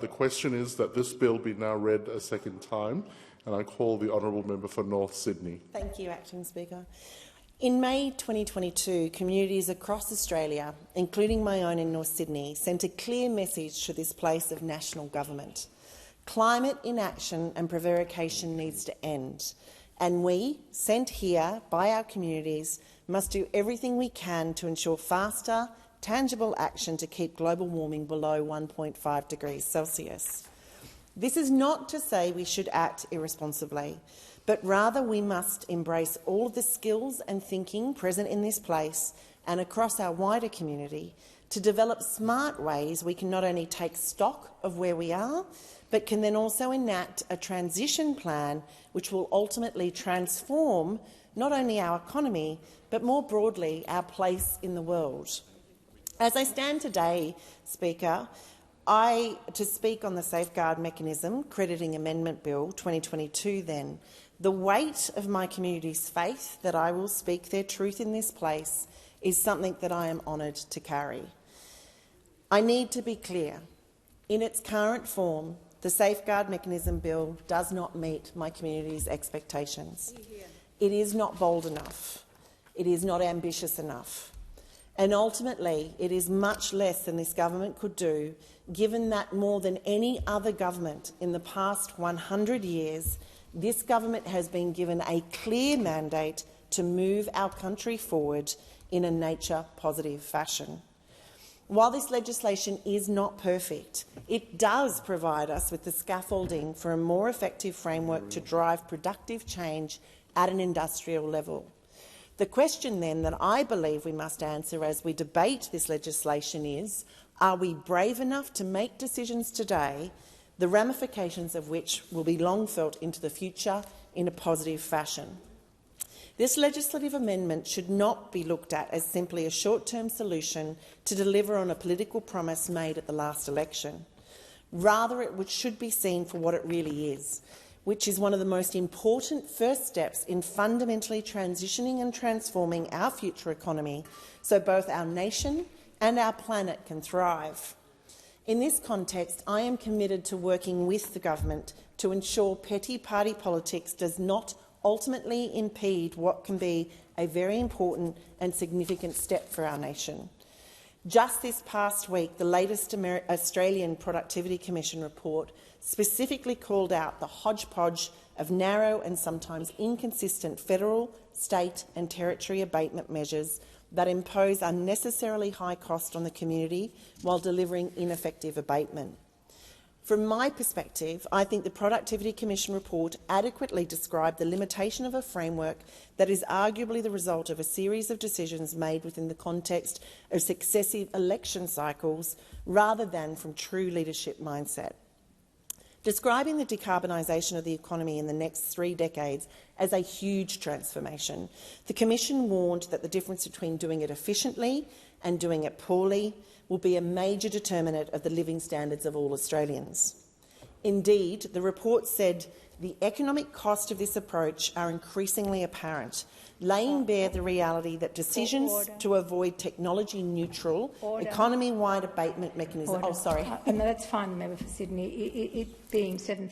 The question is that this bill be now read a second time, and I call the honourable member for North Sydney. Thank you, Acting Speaker. In May 2022, communities across Australia, including my own in North Sydney, sent a clear message to this place of national government. Climate inaction and prevarication needs to end, and we, sent here by our communities, must do everything we can to ensure faster, tangible action to keep global warming below 1.5 degrees Celsius. This is not to say we should act irresponsibly, but rather we must embrace all of the skills and thinking present in this place and across our wider community to develop smart ways we can not only take stock of where we are, but can then also enact a transition plan which will ultimately transform not only our economy, but more broadly our place in the world. As I stand today, Speaker, to speak on the Safeguard Mechanism Crediting Amendment Bill 2022 then, the weight of my community's faith that I will speak their truth in this place is something that I am honoured to carry. I need to be clear. In its current form, the Safeguard Mechanism Bill does not meet my community's expectations. It is not bold enough. It is not ambitious enough. And ultimately, it is much less than this government could do, given that more than any other government in the past 100 years, this government has been given a clear mandate to move our country forward in a nature-positive fashion. While this legislation is not perfect, it does provide us with the scaffolding for a more effective framework to drive productive change at an industrial level. The question then that I believe we must answer as we debate this legislation is, are we brave enough to make decisions today, the ramifications of which will be long felt into the future in a positive fashion? This legislative amendment should not be looked at as simply a short-term solution to deliver on a political promise made at the last election. Rather, it should be seen for what it really is, which is one of the most important first steps in fundamentally transitioning and transforming our future economy so both our nation and our planet can thrive. In this context, I am committed to working with the government to ensure petty party politics does not ultimately impede what can be a very important and significant step for our nation. Just this past week, the latest Australian Productivity Commission report specifically called out the hodgepodge of narrow and sometimes inconsistent federal, state and territory abatement measures that impose unnecessarily high cost on the community while delivering ineffective abatement. From my perspective, I think the Productivity Commission report adequately described the limitation of a framework that is arguably the result of a series of decisions made within the context of successive election cycles rather than from true leadership mindset. Describing the decarbonisation of the economy in the next 3 decades as a huge transformation, the Commission warned that the difference between doing it efficiently and doing it poorly will be a major determinant of the living standards of all Australians. Indeed, the report said the economic costs of this approach are increasingly apparent, laying bare the reality that decisions to avoid technology-neutral, economy-wide abatement mechanisms— No, that's fine, Member for Sydney. It being 7:30.